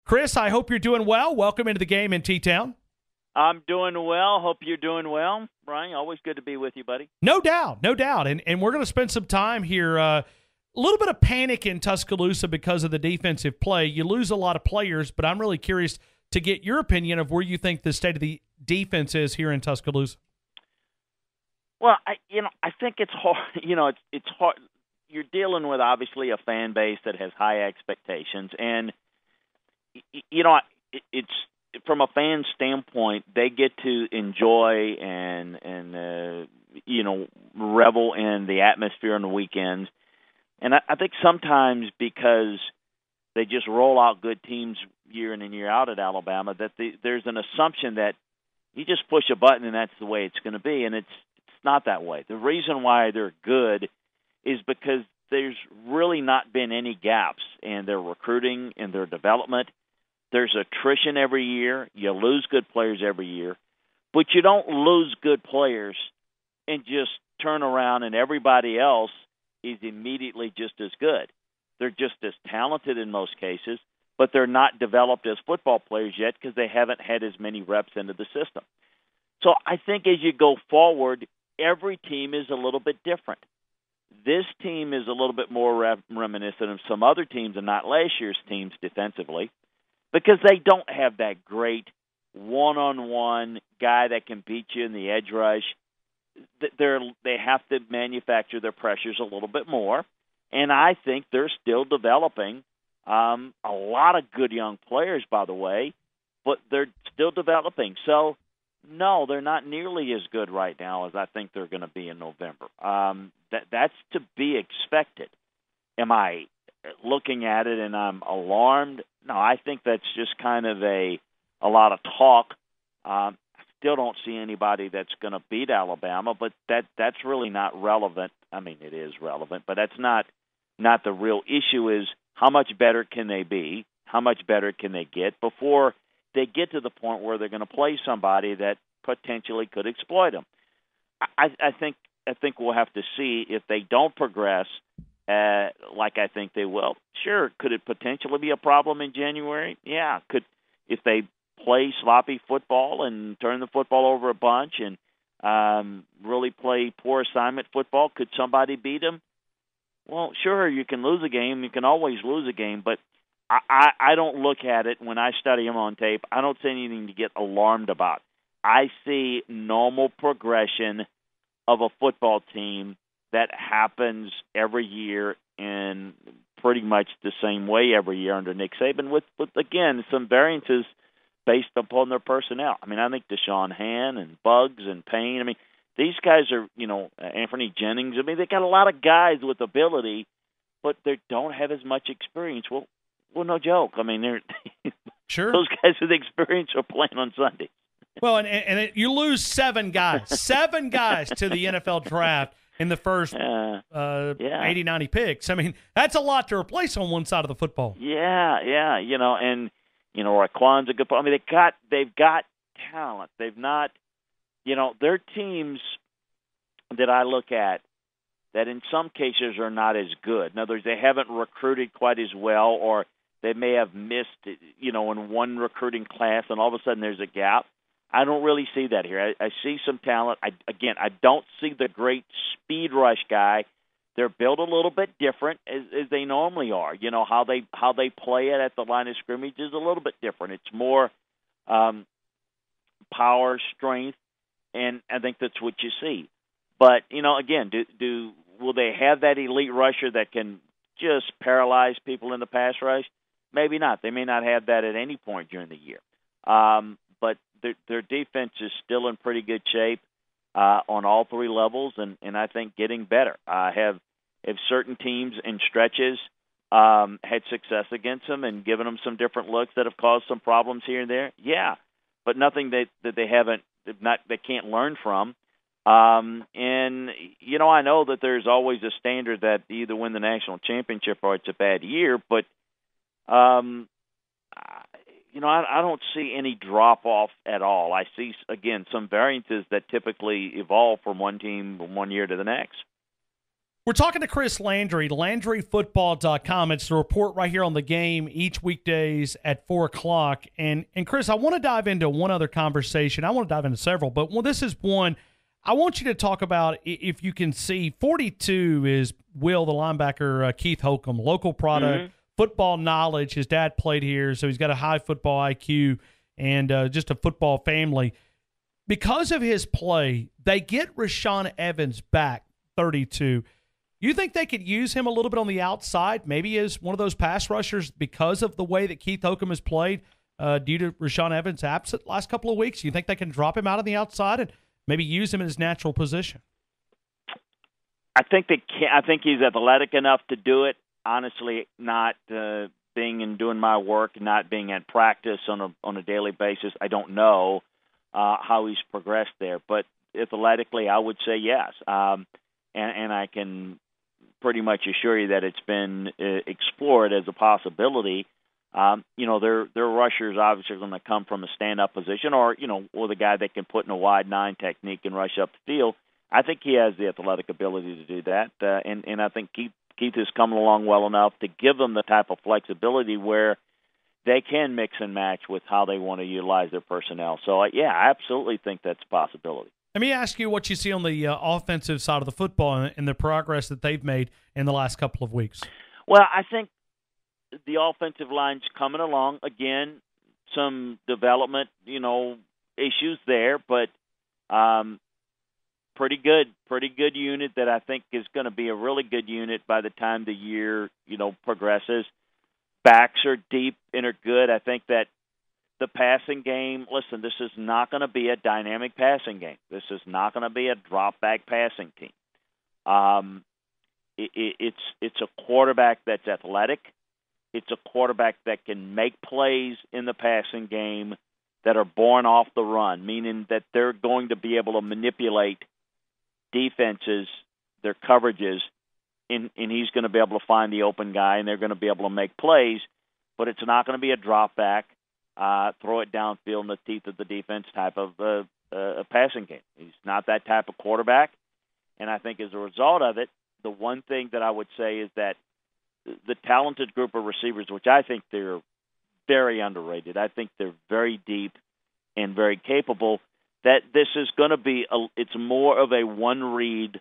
Chris, I hope you're doing well. Welcome into the game in T-Town. I'm doing well. Hope you're doing well. Brian, always good to be with you, buddy. No doubt, no doubt. And we're going to spend some time here. A little bit of panic in Tuscaloosa because of the defensive play. You lose a lot of players, but I'm really curious to get your opinion of where you think the state of the defense is here in Tuscaloosa. Well, I think it's hard. It's hard. You're dealing with obviously a fan base that has high expectations, and it's from a fan standpoint, they get to enjoy and revel in the atmosphere on the weekends. And I think sometimes because they just roll out good teams year in and year out at Alabama, that there's an assumption that you just push a button and that's the way it's going to be, and it's not that way. The reason why they're good is because there's really not been any gaps in their recruiting and their development. There's attrition every year. You lose good players every year. But you don't lose good players and just turn around and everybody else is immediately just as good. They're just as talented in most cases, but they're not developed as football players yet because they haven't had as many reps into the system. So I think as you go forward, every team is a little bit different. This team is a little bit more reminiscent of some other teams and not last year's teams defensively, because they don't have that great one-on-one guy that can beat you in the edge rush. They have to manufacture their pressures a little bit more, and I think they're still developing a lot of good young players, by the way, but they're still developing. So, no, they're not nearly as good right now as I think they're going to be in November. That's to be expected. Am I looking at it and I'm alarmed? No, I think that's just kind of a lot of talk. I still don't see anybody that's going to beat Alabama, but that's really not relevant. I mean, it is relevant, but that's not the real issue. Is how much better can they be? How much better can they get before they get to the point where they're going to play somebody that potentially could exploit them? I think we'll have to see if they don't progress like I think they will. Sure, could it potentially be a problem in January? Yeah, could, if they play sloppy football and turn the football over a bunch and really play poor assignment football, could somebody beat them? Well, sure, you can lose a game. You can always lose a game, but I don't look at it when I study them on tape. I don't see anything to get alarmed about. I see normal progression of a football team that happens every year in pretty much the same way every year under Nick Saban with again, some variances based upon their personnel. I mean, I think Deshaun Hand and Buggs and Payne, I mean, these guys are, Anthony Jennings, I mean, they got a lot of guys with ability, but they don't have as much experience. Well, no joke. I mean, they're sure. Those guys with experience are playing on Sunday. Well, and you lose 7 guys to the NFL draft in the first 80, 90 picks. I mean, that's a lot to replace on one side of the football. Yeah, and Raquan's a good player. I mean, they've got talent. They've not, they're teams that I look at that in some cases are not as good. In other words, they haven't recruited quite as well, or they may have missed, in one recruiting class, and all of a sudden there's a gap. I don't really see that here. I see some talent. I don't see the great speed rush guy. They're built a little bit different as they normally are. How they play it at the line of scrimmage is a little bit different. It's more power, strength, and I think that's what you see. But again, will they have that elite rusher that can just paralyze people in the pass rush? Maybe not. They may not have that at any point during the year. But their defense is still in pretty good shape on all 3 levels, and I think getting better. Have certain teams in stretches had success against them and given them some different looks that have caused some problems here and there? Yeah, but nothing that they can't learn from. And I know that there's always a standard that you either win the national championship or it's a bad year, but I don't see any drop-off at all. I see, again, some variances that typically evolve from one team from one year to the next. We're talking to Chris Landry, LandryFootball.com. It's the report right here on the game each weekdays at 4 o'clock. And Chris, I want to dive into one other conversation. I want to dive into several, but this is one. I want you to talk about, if you can see, 42 is Will, the linebacker, Keith Holcomb, local product, football knowledge. His dad played here, so he's got a high football IQ and just a football family. Because of his play, they get Rashaan Evans back, 32. You think they could use him a little bit on the outside, maybe as one of those pass rushers because of the way that Keith Holcomb has played due to Rashaan Evans' absent last couple of weeks? You think they can drop him out on the outside and maybe use him in his natural position? I think they can. I think he's athletic enough to do it. Honestly, not being and doing my work, not being at practice on a daily basis, I don't know how he's progressed there. But athletically, I would say yes. And I can pretty much assure you that it's been explored as a possibility. Their rushers obviously are going to come from a stand-up position or the guy that can put in a wide nine technique and rush up the field. I think he has the athletic ability to do that. And I think Keith has come along well enough to give them the type of flexibility where they can mix and match with how they want to utilize their personnel. So, I absolutely think that's a possibility. Let me ask you what you see on the offensive side of the football and the progress that they've made in the last couple of weeks. Well, I think the offensive line's coming along. Again, some development, issues there, but pretty good unit that I think is going to be a really good unit by the time the year, progresses. Backs are deep and are good. I think that the passing game, listen, this is not going to be a dynamic passing game. This is not going to be a drop-back passing team. It's a quarterback that's athletic. It's a quarterback that can make plays in the passing game that are born off the run, meaning that they're going to be able to manipulate defenses, their coverages, and he's going to be able to find the open guy, and they're going to be able to make plays, but it's not going to be a drop-back, throw it downfield in the teeth of the defense type of a passing game. He's not that type of quarterback, and I think as a result of it, the one thing that I would say is that the talented group of receivers, which I think they're very underrated, I think they're very deep and very capable, that this is going to be it's more of a one-read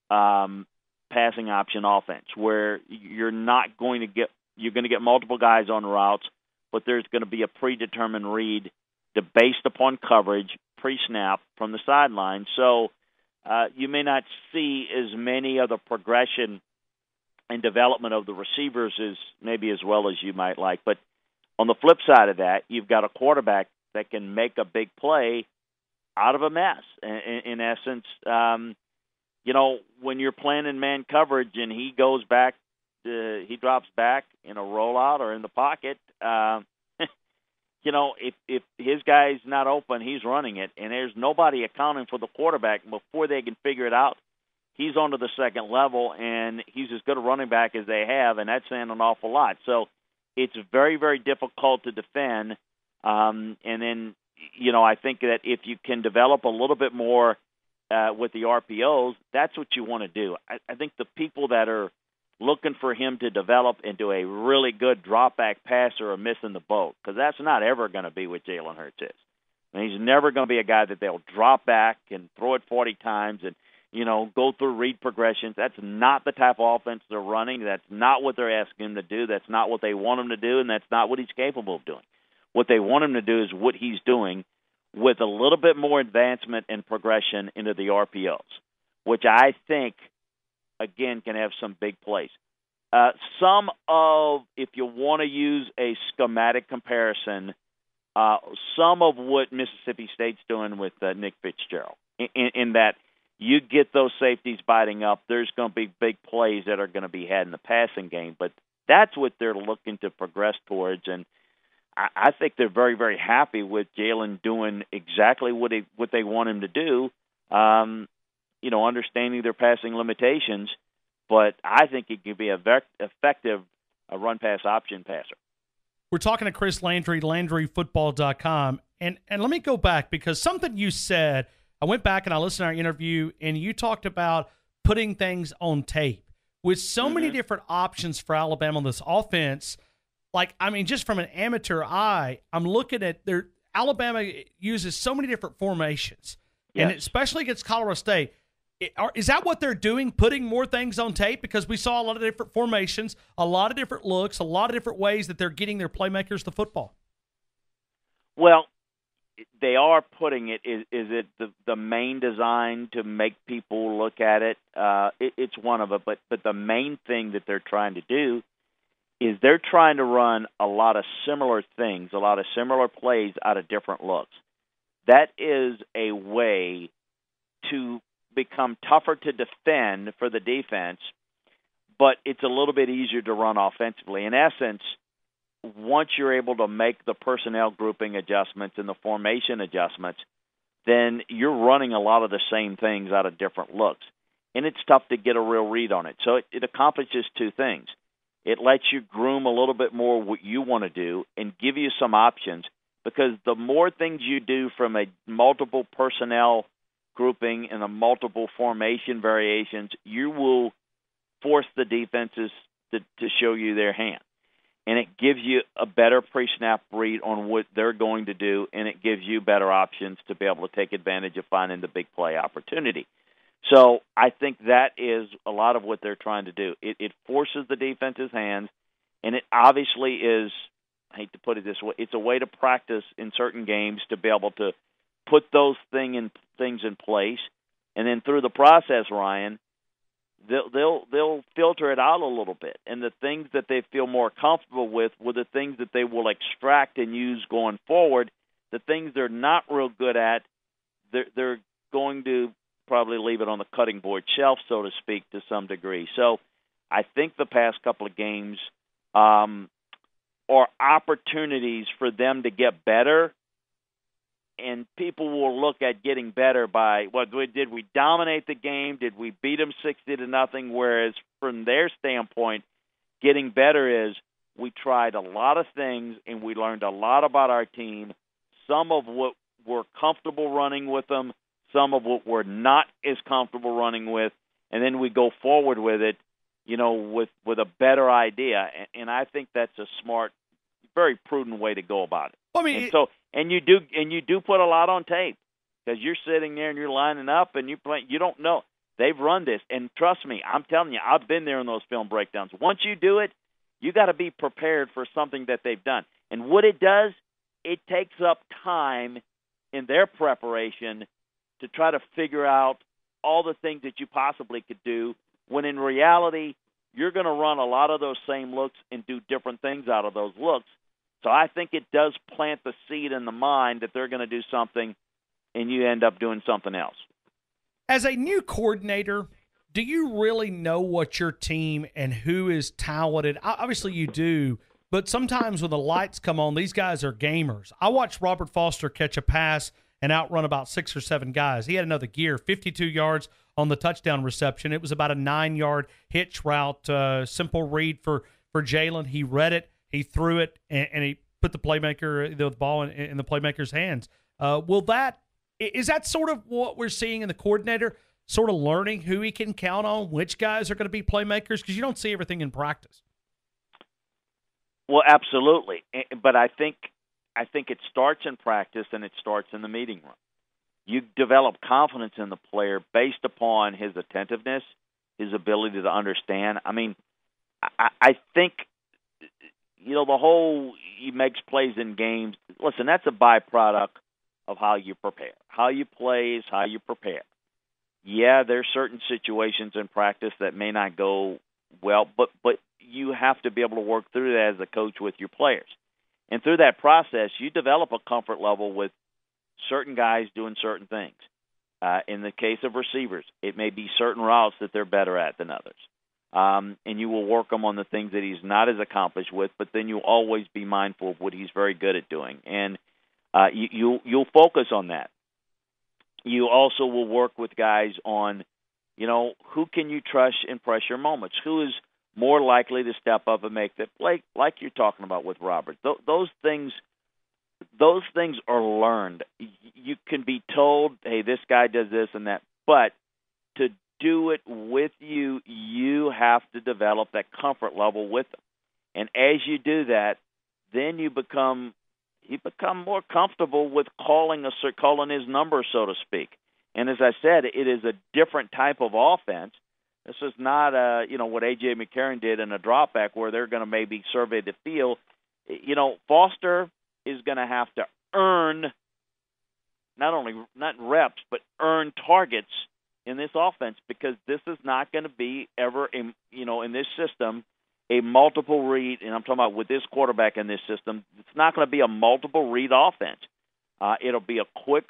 passing option offense where you're going to get multiple guys on routes, but there's going to be a predetermined read based upon coverage pre-snap from the sideline. So you may not see as many of the progression and development of the receivers as well as you might like. But on the flip side of that, you've got a quarterback that can make a big play out of a mess. In essence, when you're playing in man coverage and he goes back, he drops back in a rollout or in the pocket, if his guy's not open, he's running it, and there's nobody accounting for the quarterback. Before they can figure it out, he's onto the second level, and he's as good a running back as they have, and that's saying an awful lot. So it's very, very difficult to defend. And then, I think that if you can develop a little bit more with the RPOs, that's what you want to do. I think the people that are looking for him to develop into a really good drop-back passer are missing the boat, because that's not ever going to be what Jalen Hurts is. He's never going to be a guy that they'll drop back and throw it 40 times and, go through read progressions. That's not the type of offense they're running. That's not what they're asking him to do. That's not what they want him to do, and that's not what he's capable of doing. What they want him to do is what he's doing with a little bit more advancement and progression into the RPOs, which I think, again, can have some big plays. If you want to use a schematic comparison, some of what Mississippi State's doing with Nick Fitzgerald, in that you get those safeties biting up, there's going to be big plays that are going to be had in the passing game. But that's what they're looking to progress towards, and I think they're very, very happy with Jalen doing exactly what they want him to do, understanding their passing limitations. But I think he could be a very effective run-pass option passer. We're talking to Chris Landry, LandryFootball.com. And let me go back, because something you said, I went back and I listened to our interview, and you talked about putting things on tape. With so many different options for Alabama on this offense, just from an amateur eye, I'm looking at Alabama uses so many different formations, and especially against Colorado State. Is that what they're doing, putting more things on tape? Because we saw a lot of different formations, a lot of different looks, a lot of different ways that they're getting their playmakers the football. Well, they are putting it. Is it the main design to make people look at it? It's one of it, but the main thing that they're trying to do is they're trying to run a lot of similar things, a lot of similar plays out of different looks. That is a way to become tougher to defend for the defense, but it's a little bit easier to run offensively. In essence, once you're able to make the personnel grouping adjustments and the formation adjustments, then you're running a lot of the same things out of different looks. And it's tough to get a real read on it. So it accomplishes two things. It lets you groom a little bit more what you want to do and give you some options, because the more things you do from a multiple personnel grouping and the multiple formation variations, you will force the defenses to show you their hand. And it gives you a better pre-snap read on what they're going to do, and it gives you better options to be able to take advantage of finding the big play opportunity. So I think that is a lot of what they're trying to do. It forces the defense's hands, and it obviously is, I hate to put it this way, it's a way to practice in certain games to be able to put those things in place. And then through the process, Ryan, they'll filter it out a little bit, and the things that they feel more comfortable with were the things that they will extract and use going forward. The things they're not real good at, they're going to probably leave it on the cutting board shelf, so to speak, to some degree. So I think the past couple of games are opportunities for them to get better. And people will look at getting better by, did we dominate the game? Did we beat them 60-0? Whereas from their standpoint, getting better is we tried a lot of things and we learned a lot about our team. Some of what we're comfortable running with them, some of what we're not as comfortable running with, and then we go forward with it, with a better idea. And I think that's a smart, very prudent way to go about it. And you do put a lot on tape, because you're sitting there and you're lining up and you don't know. They've run this, and trust me, I'm telling you, I've been there in those film breakdowns. Once you do it, you got to be prepared for something that they've done. And what it does, it takes up time in their preparation to try to figure out all the things that you possibly could do, when in reality, you're going to run a lot of those same looks and do different things out of those looks. So I think it does plant the seed in the mind that they're going to do something, and you end up doing something else. As a new coordinator, do you really know what your team and who is talented? Obviously you do, but sometimes when the lights come on, these guys are gamers. I watched Robert Foster catch a pass and outrun about 6 or 7 guys. He had another gear, 52 yards on the touchdown reception. It was about a 9-yard hitch route, simple read for Jalen. He read it. He threw it, and he put the ball in the playmaker's hands. Is that sort of what we're seeing in the coordinator, sort of learning who he can count on, which guys are going to be playmakers? Because you don't see everything in practice. Well, absolutely. But I think it starts in practice and it starts in the meeting room. You develop confidence in the player based upon his attentiveness, his ability to understand. I mean, I think – the whole he makes plays in games, listen, that's a byproduct of how you prepare. How you play is how you prepare. Yeah, there's certain situations in practice that may not go well, but you have to be able to work through that as a coach with your players. And through that process, you develop a comfort level with certain guys doing certain things. In the case of receivers, it may be certain routes that they're better at than others. And you will work him on the things that he's not as accomplished with, but then you'll always be mindful of what he's very good at doing. And you'll focus on that. You also will work with guys on, who can you trust in pressure moments? Who is more likely to step up and make that play, like you're talking about with Robert. Those things are learned. You can be told, hey, this guy does this and that, but to do it with you, you have to develop that comfort level with them. And as you do that, then you become more comfortable with calling his number, so to speak. And as I said, it is a different type of offense. This is not what A.J. McCarron did in a drop back where they're going to maybe survey the field. Foster is going to have to earn not reps, but earn targets in this offense, because this is not going to be ever, in this system, a multiple read. And I'm talking about with this quarterback in this system, it's not going to be a multiple read offense. It'll be a quick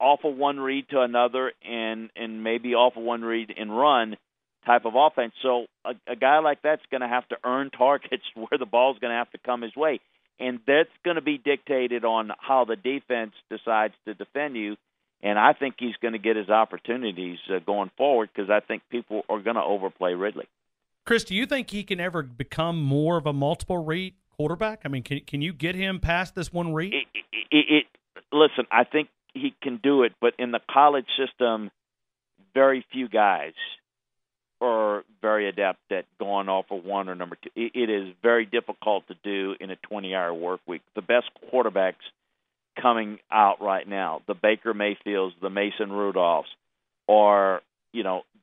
off of one read to another and maybe off of one read and run type of offense. So a guy like that's going to have to earn targets where the ball's going to have to come his way. And that's going to be dictated on how the defense decides to defend you. And I think he's going to get his opportunities going forward, because I think people are going to overplay Ridley. Chris, do you think he can ever become more of a multiple read quarterback? I mean, can you get him past this one read? Listen, I think he can do it, but in the college system, very few guys are very adept at going off of one or number two. It is very difficult to do in a 20-hour work week. The best quarterbacks coming out right now, the Baker Mayfields, the Mason Rudolphs, are,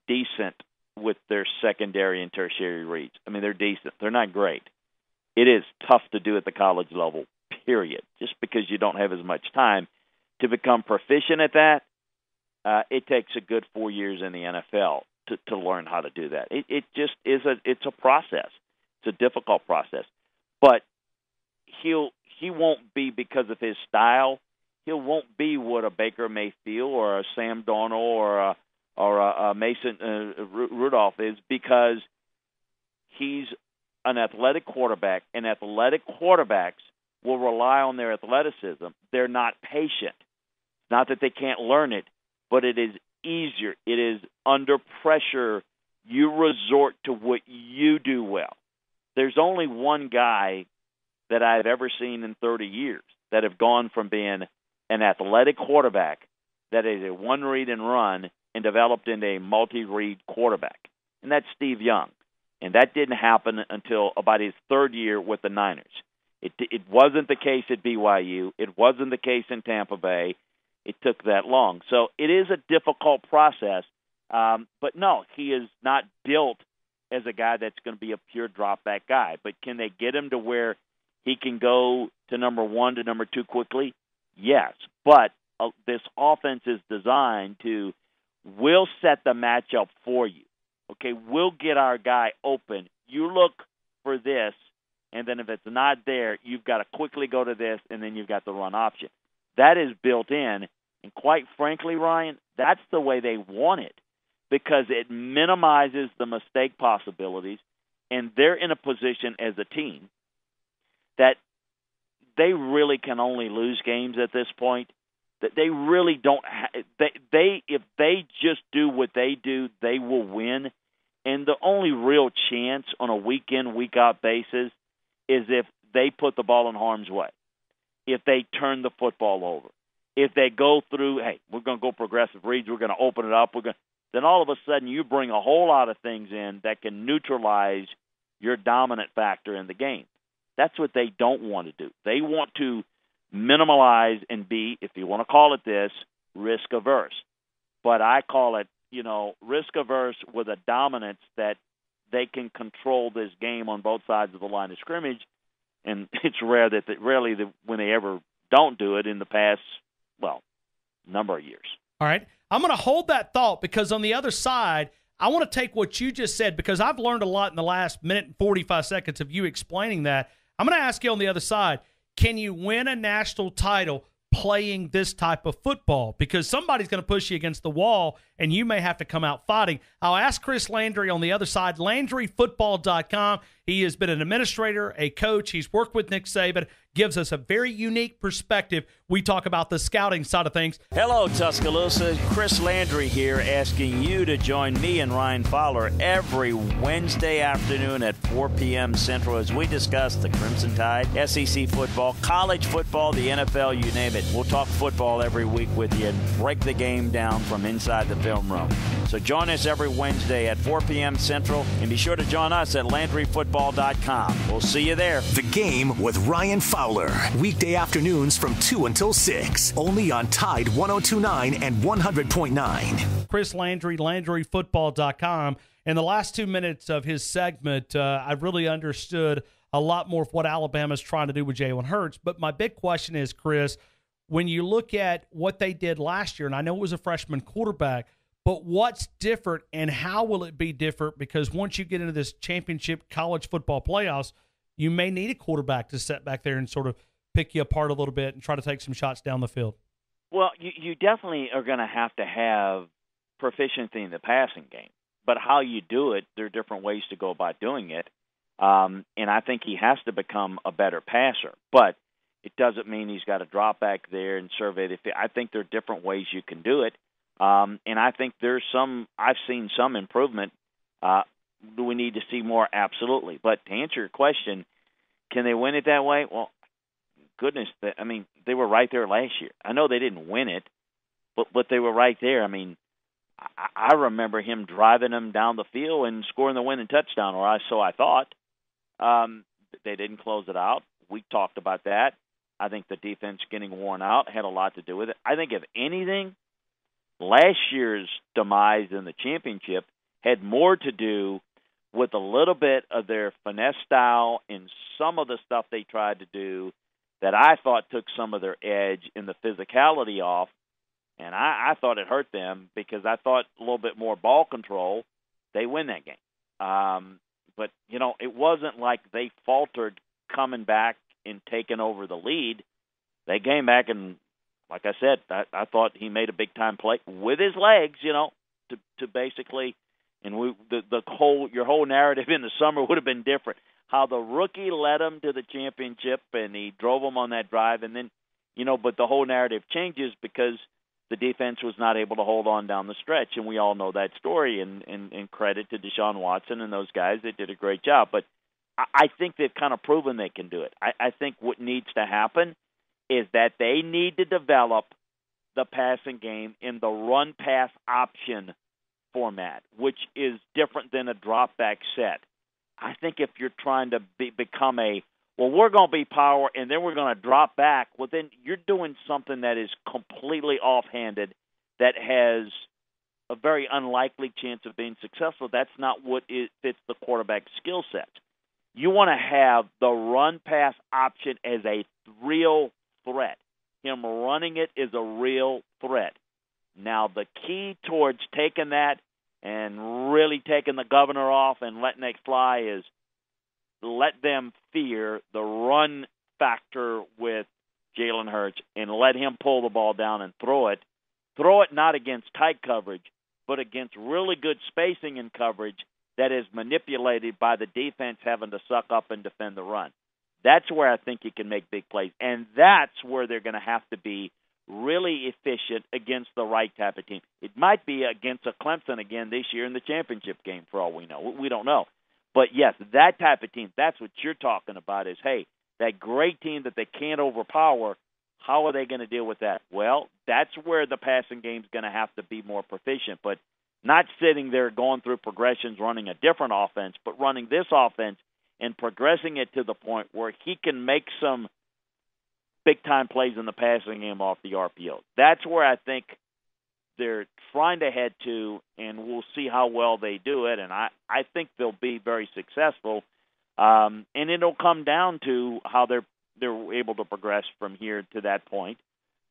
decent with their secondary and tertiary reads. I mean, they're decent. They're not great. It is tough to do at the college level, period, just because you don't have as much time. To become proficient at that, it takes a good 4 years in the NFL to learn how to do that. It just is it's a process. It's a difficult process. But he won't be, because of his style, he won't be what a Baker Mayfield or a Sam Darnold or a Mason Rudolph is, because he's an athletic quarterback, and athletic quarterbacks will rely on their athleticism. They're not patient. Not that they can't learn it, but it is easier. It is under pressure. You resort to what you do well. There's only one guy that I've ever seen in 30 years that have gone from being an athletic quarterback that is a one-read and run and developed into a multi-read quarterback, and that's Steve Young. And that didn't happen until about his third year with the Niners. It wasn't the case at BYU. It wasn't the case in Tampa Bay. It took that long. So it is a difficult process. But no, he is not built as a guy that's going to be a pure drop-back guy. But can they get him to where he can go to number one to number two quickly? Yes. But this offense is designed to, we'll set the matchup for you. Okay, we'll get our guy open. You look for this, and then if it's not there, you've got to quickly go to this, and then you've got the run option. That is built in, and quite frankly, Ryan, that's the way they want it, because it minimizes the mistake possibilities, and they're in a position as a team that they really can only lose games at this point. That they really don't. If they just do what they do, they will win. And the only real chance on a week-in, week-out basis is if they put the ball in harm's way, if they turn the football over, if they go through, hey, we're going to go progressive reads, we're going to open it up, then all of a sudden you bring a whole lot of things in that can neutralize your dominant factor in the game. That's what they don't want to do. They want to minimize and be, if you want to call it this, risk-averse. But I call it, risk-averse with a dominance that they can control this game on both sides of the line of scrimmage. And it's rare that when they ever don't do it in the past, number of years. All right. I'm going to hold that thought, because on the other side, I want to take what you just said, because I've learned a lot in the last minute and 45 seconds of you explaining that. I'm going to ask you on the other side, can you win a national title playing this type of football? Because somebody's going to push you against the wall, and you may have to come out fighting. I'll ask Chris Landry on the other side, LandryFootball.com. He has been an administrator, a coach. He's worked with Nick Saban, gives us a very unique perspective. We talk about the scouting side of things. Hello, Tuscaloosa. Chris Landry here, asking you to join me and Ryan Fowler every Wednesday afternoon at 4 p.m. Central as we discuss the Crimson Tide, SEC football, college football, the NFL, you name it. We'll talk football every week with you and break the game down from inside the film room. So join us every Wednesday at 4 p.m. Central, and be sure to join us at LandryFootball.com. We'll see you there. The Game with Ryan Fowler. Weekday afternoons from 2 until 6. Only on Tide 102.9 and 100.9. Chris Landry, LandryFootball.com. In the last 2 minutes of his segment, I really understood a lot more of what Alabama's trying to do with Jalen Hurts. But my big question is, Chris, when you look at what they did last year, and I know it was a freshman quarterback, but what's different and how will it be different? Because once you get into this championship college football playoffs, you may need a quarterback to sit back there and sort of pick you apart a little bit and try to take some shots down the field. Well, you definitely are going to have proficiency in the passing game. But how you do it, there are different ways to go about doing it. And I think he has to become a better passer. But it doesn't mean he's got to drop back there and survey the field. I think there are different ways you can do it. And I think I've seen some improvement. Do we need to see more? Absolutely. But to answer your question, can they win it that way? Well, goodness, they were right there last year. I know they didn't win it, but they were right there. I remember him driving them down the field and scoring the winning touchdown, or so I thought. They didn't close it out. We talked about that. I think the defense getting worn out had a lot to do with it. I think, if anything, last year's demise in the championship had more to do with a little bit of their finesse style and some of the stuff they tried to do that I thought took some of their edge in the physicality off, and I thought it hurt them because I thought a little bit more ball control, they win that game. But, it wasn't like they faltered coming back and taking over the lead. They came back and, like I said, I thought he made a big-time play with his legs, to basically – and your whole narrative in the summer would have been different. How the rookie led him to the championship and he drove him on that drive, and then, but the whole narrative changes because the defense was not able to hold on down the stretch, and we all know that story. And credit to Deshaun Watson and those guys; they did a great job. But I think they've kind of proven they can do it. I think what needs to happen is that they need to develop the passing game in the run-pass option format, which is different than a drop-back set. I think if you're trying to become we're going to be power and then we're going to drop back, well, then you're doing something that is completely offhanded, that has a very unlikely chance of being successful. That's not what fits the quarterback's skill set. You want to have the run-pass option as a real threat. Him running it is a real threat. Now, the key towards taking that and really taking the governor off and letting it fly is let them fear the run factor with Jalen Hurts and let him pull the ball down and throw it. Throw it not against tight coverage, but against really good spacing and coverage that is manipulated by the defense having to suck up and defend the run. That's where I think you can make big plays, and that's where they're going to have to be really efficient against the right type of team. It might be against a Clemson again this year in the championship game, for all we know. We don't know. But, yes, that type of team, that's what you're talking about is, hey, that great team that they can't overpower, how are they going to deal with that? Well, that's where the passing game is going to have to be more proficient, but not sitting there going through progressions, running a different offense, but running this offense and progressing it to the point where he can make some big-time plays in the passing game off the RPO. That's where I think they're trying to head to, and we'll see how well they do it, and I think they'll be very successful. And it'll come down to how they're able to progress from here to that point.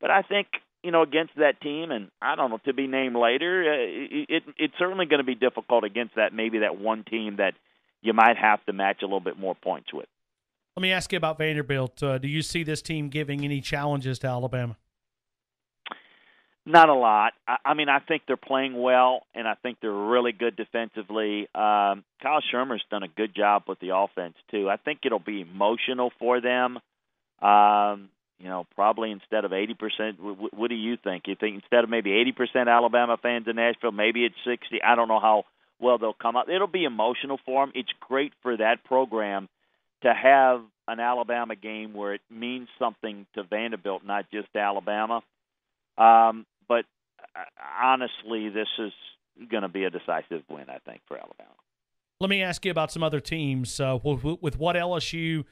But I think, against that team, and I don't know, to be named later, it's certainly going to be difficult against maybe that one team that you might have to match a little bit more points with. Let me ask you about Vanderbilt. Do you see this team giving any challenges to Alabama? Not a lot. I think they're playing well, and I think they're really good defensively. Kyle Shermer's done a good job with the offense, too. I think it'll be emotional for them. Probably instead of 80%, what do you think? You think instead of maybe 80% Alabama fans in Nashville, maybe it's 60? I don't know how well they'll come out. It'll be emotional for them. It's great for that program to have an Alabama game where it means something to Vanderbilt, not just Alabama. But honestly, this is going to be a decisive win, I think, for Alabama. Let me ask you about some other teams. With what LSU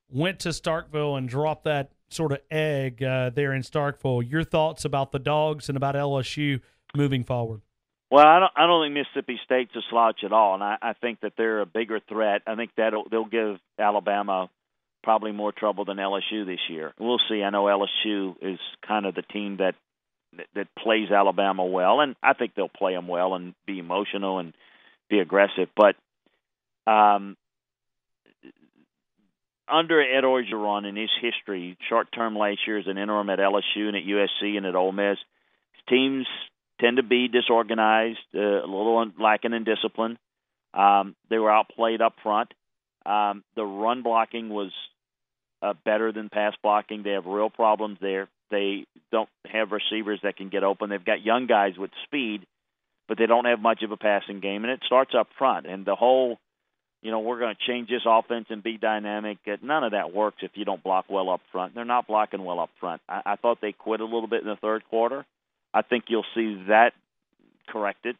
went to Starkville and dropped that sort of egg there in Starkville, your thoughts about the Dogs and about LSU moving forward? Well, I don't think Mississippi State's a slouch at all, and I think that they're a bigger threat. I think they'll give Alabama probably more trouble than LSU this year. We'll see. I know LSU is kind of the team that plays Alabama well, and I think they'll play them well and be emotional and be aggressive. But under Ed Orgeron in his history, short-term last year as an interim at LSU and at USC and at Ole Miss, teams tend to be disorganized, a little lacking in discipline. They were outplayed up front. The run blocking was better than pass blocking. They have real problems there. They don't have receivers that can get open. They've got young guys with speed, but they don't have much of a passing game, and it starts up front. And the whole, we're going to change this offense and be dynamic, none of that works if you don't block well up front. They're not blocking well up front. I thought they quit a little bit in the third quarter. I think you'll see that corrected.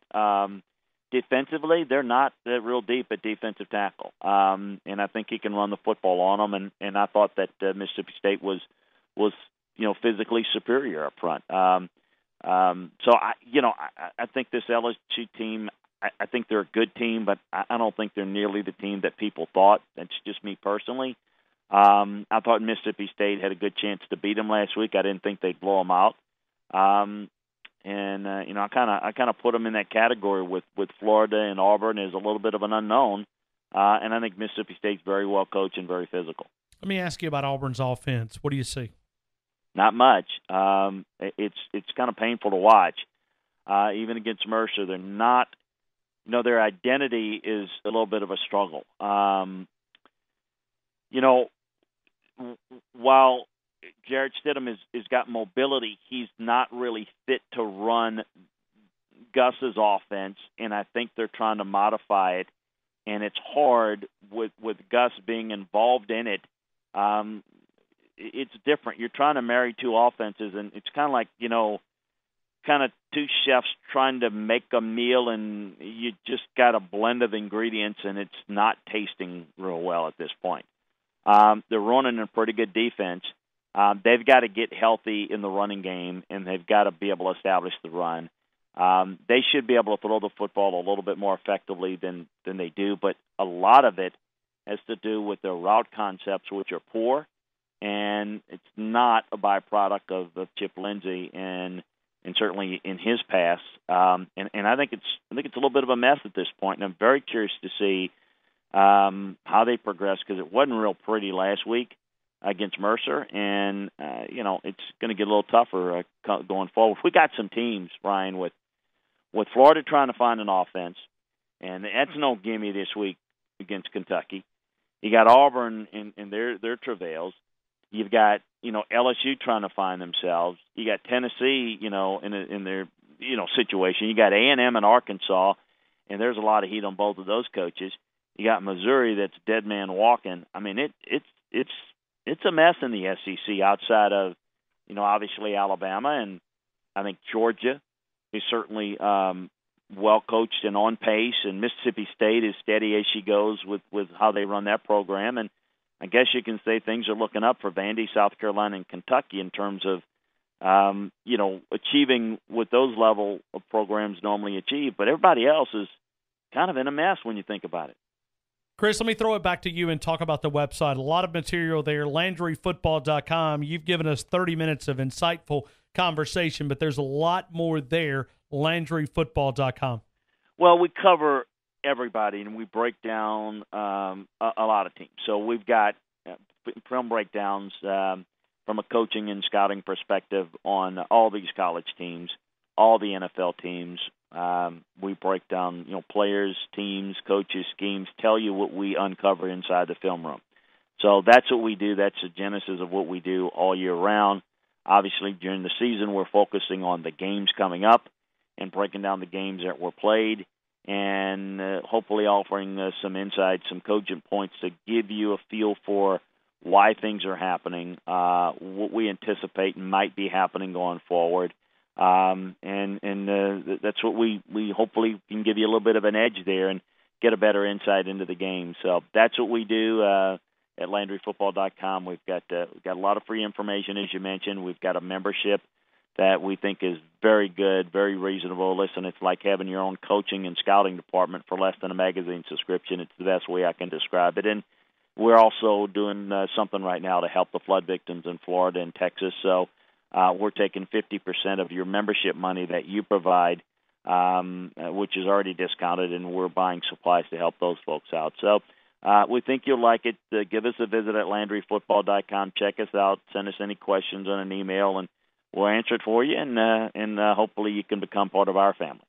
Defensively, they're not real deep at defensive tackle, and I think he can run the football on them. And I thought that Mississippi State was physically superior up front. So I think this LSU team, I think they're a good team, but I don't think they're nearly the team that people thought. That's just me personally. I thought Mississippi State had a good chance to beat them last week. I didn't think they'd blow them out. I kind of put them in that category with Florida and Auburn as a little bit of an unknown. And I think Mississippi State's very well coached and very physical. Let me ask you about Auburn's offense. What do you see? Not much. It's kind of painful to watch. Even against Mercer, they're not. Their identity is a little bit of a struggle. While Jarrett Stidham has got mobility, he's not really fit to run Gus's offense, and I think they're trying to modify it, and it's hard with Gus being involved in it. It's different. You're trying to marry two offenses, and it's kind of like, kind of two chefs trying to make a meal, and you just got a blend of ingredients, and it's not tasting real well at this point. They're running a pretty good defense. They've got to get healthy in the running game, and they've got to be able to establish the run. They should be able to throw the football a little bit more effectively than they do, but a lot of it has to do with their route concepts, which are poor, and it's not a byproduct of Chip Lindsey and certainly in his pass. And I think it's a little bit of a mess at this point, and I'm very curious to see how they progress, because it wasn't real pretty last week against Mercer, and it's going to get a little tougher going forward. We got some teams, Ryan, with Florida trying to find an offense, and that's no gimme this week against Kentucky. You got Auburn in their travails. You've got LSU trying to find themselves. You got Tennessee, in their situation. You got A&M and Arkansas, and there's a lot of heat on both of those coaches. You got Missouri that's dead man walking. I mean, it's a mess in the SEC outside of, obviously Alabama, and I think Georgia is certainly well coached and on pace, and Mississippi State is steady as she goes with how they run that program. And I guess you can say things are looking up for Vandy, South Carolina, and Kentucky in terms of, achieving what those level of programs normally achieve. But everybody else is kind of in a mess when you think about it. Chris, let me throw it back to you and talk about the website. A lot of material there, LandryFootball.com. You've given us 30 minutes of insightful conversation, but there's a lot more there, LandryFootball.com. Well, we cover everybody, and we break down a lot of teams. So we've got film breakdowns from a coaching and scouting perspective on all these college teams, all the NFL teams. We break down, players, teams, coaches, schemes, tell you what we uncover inside the film room. So that's what we do. That's the genesis of what we do all year round. Obviously, during the season, we're focusing on the games coming up and breaking down the games that were played, and hopefully offering some insight, some cogent points to give you a feel for why things are happening, what we anticipate might be happening going forward. That's what we hopefully can give you a little bit of an edge there and get a better insight into the game. So that's what we do at LandryFootball.com. We've got a lot of free information, as you mentioned. We've got a membership that we think is very good, very reasonable. Listen, it's like having your own coaching and scouting department for less than a magazine subscription. It's the best way I can describe it. And we're also doing something right now to help the flood victims in Florida and Texas. So we're taking 50% of your membership money that you provide, which is already discounted, and we're buying supplies to help those folks out. So we think you'll like it. Give us a visit at LandryFootball.com. Check us out. Send us any questions on an email, and we'll answer it for you, and hopefully you can become part of our family.